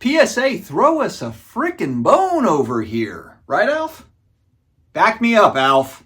PSA, throw us a frickin' bone over here. Right, Alf? Back me up, Alf.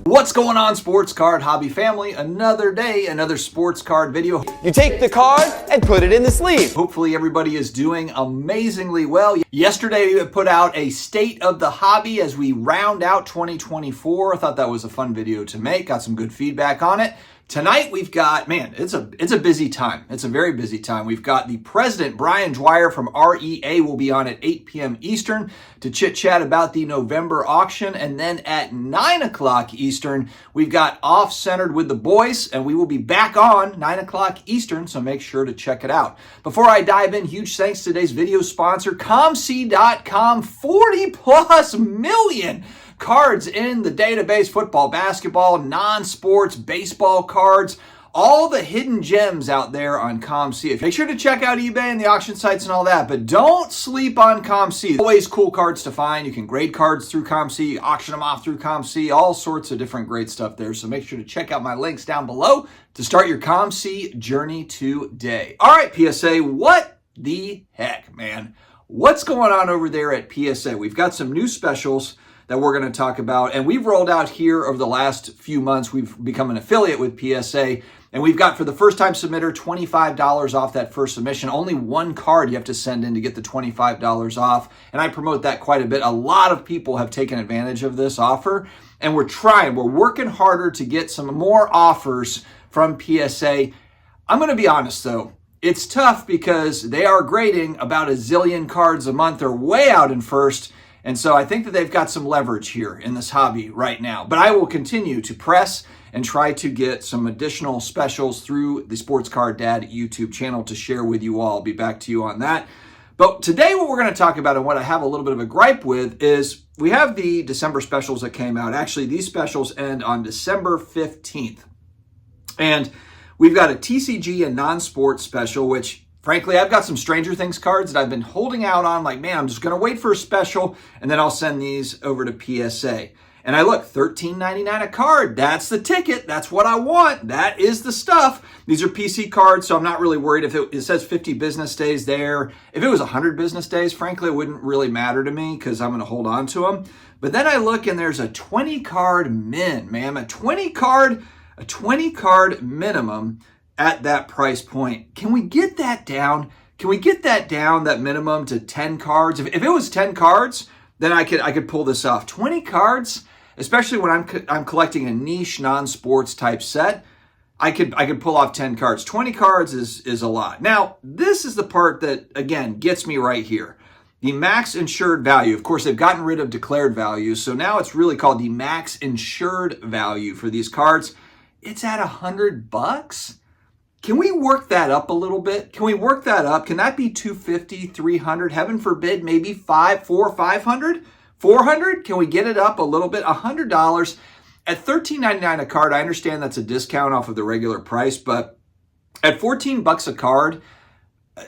What's going on, sports card hobby family? Another day, another sports card video. You take the card and put it in the sleeve. Hopefully everybody is doing amazingly well. Yesterday we put out a state of the hobby as we round out 2024. I thought that was a fun video to make. Got some good feedback on it. Tonight we've got, man, it's a busy time. It's a very busy time. We've got the president, Brian Dwyer from REA, will be on at 8 p.m. Eastern to chit-chat about the November auction. And then at 9 o'clock Eastern, we've got Off-Centered with the boys, and we will be back on 9 o'clock Eastern, so make sure to check it out. Before I dive in, huge thanks to today's video sponsor, COMC.com, 40+ million cards in the database, football, basketball, non-sports, baseball cards, all the hidden gems out there on COMC. Make sure to check out eBay and the auction sites and all that, but don't sleep on COMC. Always cool cards to find. You can grade cards through COMC, auction them off through COMC, all sorts of different great stuff there. So make sure to check out my links down below to start your COMC journey today. All right, PSA, what the heck, man? What's going on over there at PSA? We've got some new specials that we're going to talk about. And we've rolled out here over the last few months. We've become an affiliate with PSA. And we've got, for the first time submitter, $25 off that first submission. Only one card you have to send in to get the $25 off. And I promote that quite a bit. A lot of people have taken advantage of this offer. And we're working harder to get some more offers from PSA. I'm going to be honest, though. It's tough because they are grading about a zillion cards a month. They're way out in first. And so I think that they've got some leverage here in this hobby right now. But I will continue to press and try to get some additional specials through the Sports Card Dad YouTube channel to share with you all. I'll be back to you on that. But today what we're going to talk about, and what I have a little bit of a gripe with, is we have the December specials that came out. Actually, these specials end on December 15th. And we've got a TCG and non-sports special, which frankly, I've got some Stranger Things cards that I've been holding out on. Like, man, I'm just going to wait for a special, and then I'll send these over to PSA. And I look, $13.99 a card. That's the ticket. That's what I want. That is the stuff. These are PC cards, so I'm not really worried if it says 50 business days there. If it was 100 business days, frankly, it wouldn't really matter to me because I'm going to hold on to them. But then I look, and there's a 20-card min, man. A 20-card minimum at that price point. Can we get that down? Can we get that down, that minimum, to 10 cards? If it was 10 cards, then I could pull this off. 20 cards, especially when I'm collecting a niche non-sports type set, I could pull off 10 cards. 20 cards is a lot. Now, this is the part that, again, gets me right here. The max insured value. Of course, they've gotten rid of declared values, so now it's really called the max insured value for these cards. It's at $100. Can we work that up a little bit? Can we work that up? Can that be $250, $300? Heaven forbid, maybe $400, $500, $400? Can we get it up a little bit? $100 at $13.99 a card. I understand that's a discount off of the regular price, but at $14 a card,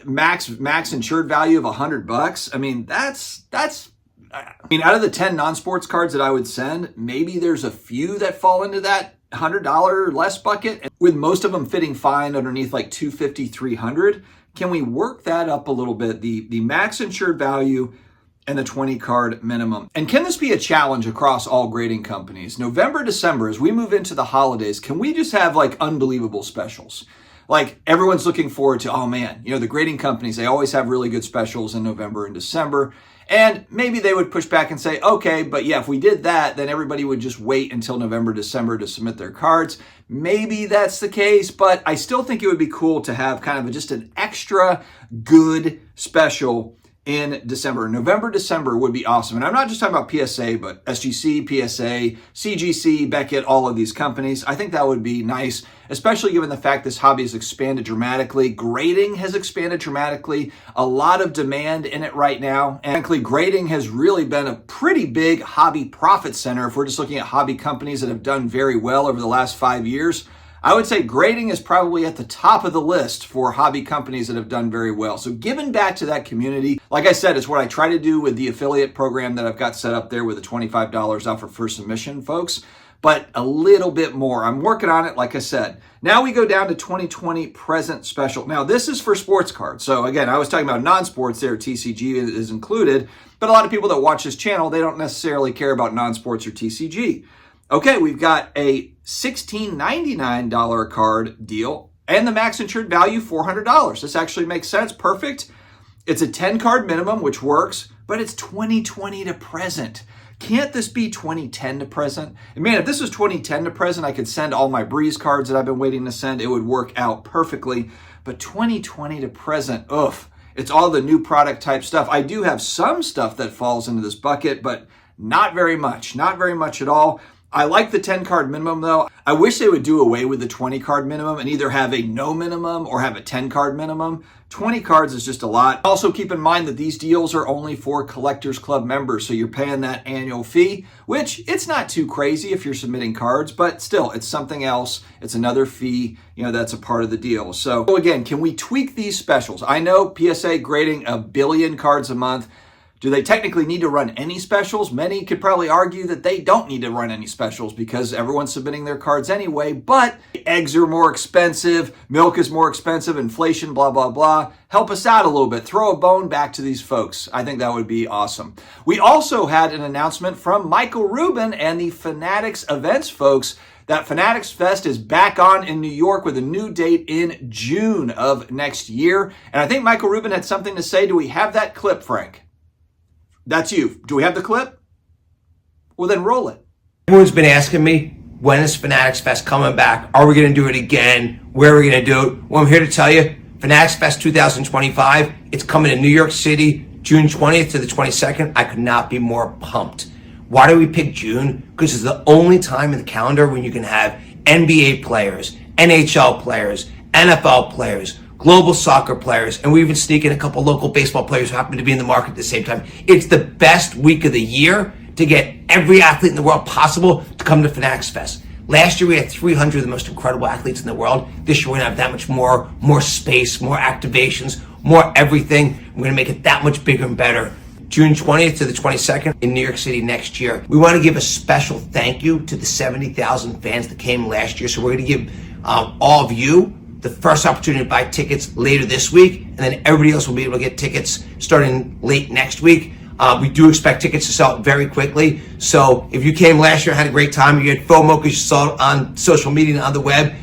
max insured value of $100. I mean, out of the 10 non-sports cards that I would send, maybe there's a few that fall into that $100 less bucket, with most of them fitting fine underneath like $250, $300. Can we work that up a little bit? The max insured value and the 20 card minimum. And can this be a challenge across all grading companies? November, December, as we move into the holidays, can we just have like unbelievable specials? Like, everyone's looking forward to, oh man, the grading companies, they always have really good specials in November and December. And maybe they would push back and say, okay, but yeah, if we did that, then everybody would just wait until November, December to submit their cards. Maybe that's the case, but I still think it would be cool to have kind of just an extra good special in December. November, December would be awesome. And I'm not just talking about PSA, but SGC, PSA, CGC, Beckett, all of these companies. I think that would be nice, especially given the fact this hobby has expanded dramatically. Grading has expanded dramatically. A lot of demand in it right now. And frankly, grading has really been a pretty big hobby profit center. If we're just looking at hobby companies that have done very well over the last 5 years, I would say grading is probably at the top of the list for hobby companies that have done very well. So giving back to that community, like I said, is what I try to do with the affiliate program that I've got set up there with the $25 off for first submission, folks. But a little bit more. I'm working on it, like I said. Now we go down to 2020 present special. Now this is for sports cards. So again, I was talking about non-sports there. TCG is included. But a lot of people that watch this channel, they don't necessarily care about non-sports or TCG. Okay, we've got a $16.99 card deal and the max insured value $400. This actually makes sense. Perfect. It's a 10 card minimum, which works, but it's 2020 to present. Can't this be 2010 to present? And man, if this was 2010 to present, I could send all my Breeze cards that I've been waiting to send. It would work out perfectly. But 2020 to present, oof. It's all the new product type stuff. I do have some stuff that falls into this bucket, but not very much. Not very much at all. I like the 10 card minimum though. I wish they would do away with the 20 card minimum and either have a no minimum or have a 10 card minimum. 20 cards is just a lot. Also keep in mind that these deals are only for Collectors Club members, so you're paying that annual fee, which it's not too crazy if you're submitting cards, but still it's something else. It's another fee, that's a part of the deal. So again, can we tweak these specials? I know PSA grading 1 billion cards a month. Do they technically need to run any specials? Many could probably argue that they don't need to run any specials because everyone's submitting their cards anyway, but eggs are more expensive, milk is more expensive, inflation, blah, blah, blah. Help us out a little bit. Throw a bone back to these folks. I think that would be awesome. We also had an announcement from Michael Rubin and the Fanatics events folks that Fanatics Fest is back on in New York with a new date in June of next year. And I think Michael Rubin had something to say. Do we have that clip, Frank? That's you. Do we have the clip? Well, then roll it. Everyone's been asking me, when is Fanatics Fest coming back? Are we going to do it again? Where are we going to do it? Well, I'm here to tell you, Fanatics Fest 2025, it's coming to New York City, June 20th to the 22nd. I could not be more pumped. Why do we pick June? Because it's the only time in the calendar when you can have NBA players, NHL players, NFL players, global soccer players, and we even sneak in a couple local baseball players who happen to be in the market at the same time. It's the best week of the year to get every athlete in the world possible to come to Fanatics Fest. Last year we had 300 of the most incredible athletes in the world. This year we're gonna have that much more space, more activations, more everything. We're gonna make it that much bigger and better. June 20th to the 22nd in New York City next year. We want to give a special thank you to the 70,000 fans that came last year. So we're going to give all of you the first opportunity to buy tickets later this week, and then everybody else will be able to get tickets starting late next week. We do expect tickets to sell very quickly. So if you came last year and had a great time, you had FOMO because you saw it on social media and on the web,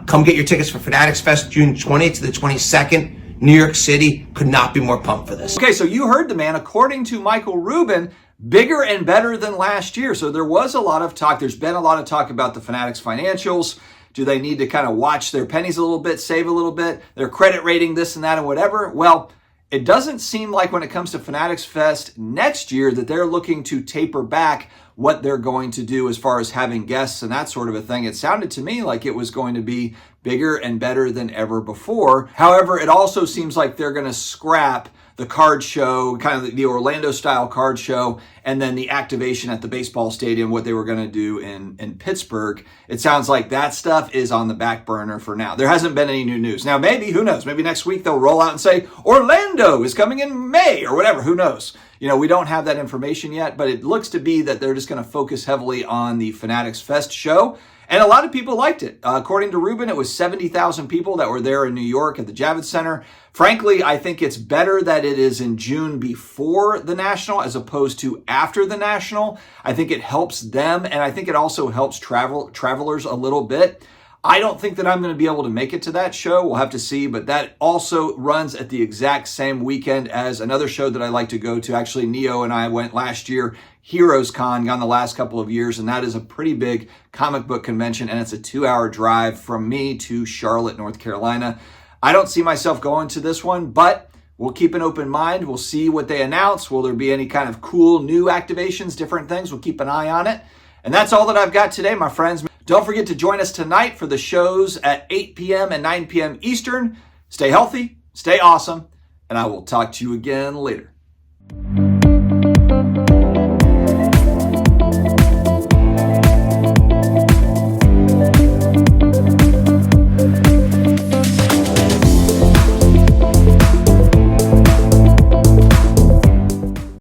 come get your tickets for Fanatics Fest June 20th to the 22nd. New York City. Could not be more pumped for this. Okay, so you heard the man. According to Michael Rubin, bigger and better than last year. So there was a lot of talk. There's been a lot of talk about the Fanatics financials. Do they need to kind of watch their pennies a little bit, save a little bit, their credit rating, this and that and whatever? Well, it doesn't seem like when it comes to Fanatics Fest next year that they're looking to taper back what they're going to do as far as having guests and that sort of a thing. It sounded to me like it was going to be bigger and better than ever before. However, it also seems like they're going to scrap the card show, kind of the Orlando style card show, and then the activation at the baseball stadium, what they were going to do in Pittsburgh. It sounds like that stuff is on the back burner for now. There hasn't been any new news. Now, maybe, who knows? Maybe next week they'll roll out and say, Orlando is coming in May or whatever. Who knows? We don't have that information yet, but it looks to be that they're just going to focus heavily on the Fanatics Fest show. And a lot of people liked it. According to Rubin, it was 70,000 people that were there in New York at the Javits Center. Frankly, I think it's better that it is in June before the National as opposed to after the National. I think it helps them, and I think it also helps travelers a little bit. I don't think that I'm going to be able to make it to that show. We'll have to see, but that also runs at the exact same weekend as another show that I like to go to. Actually, Neo and I went last year, Heroes Con, gone the last couple of years, and that is a pretty big comic book convention, and it's a 2-hour drive from me to Charlotte, North Carolina. I don't see myself going to this one, but we'll keep an open mind. We'll see what they announce. Will there be any kind of cool new activations, different things? We'll keep an eye on it. And that's all that I've got today, my friends. Don't forget to join us tonight for the shows at 8 p.m. and 9 p.m. Eastern. Stay healthy, stay awesome, and I will talk to you again later.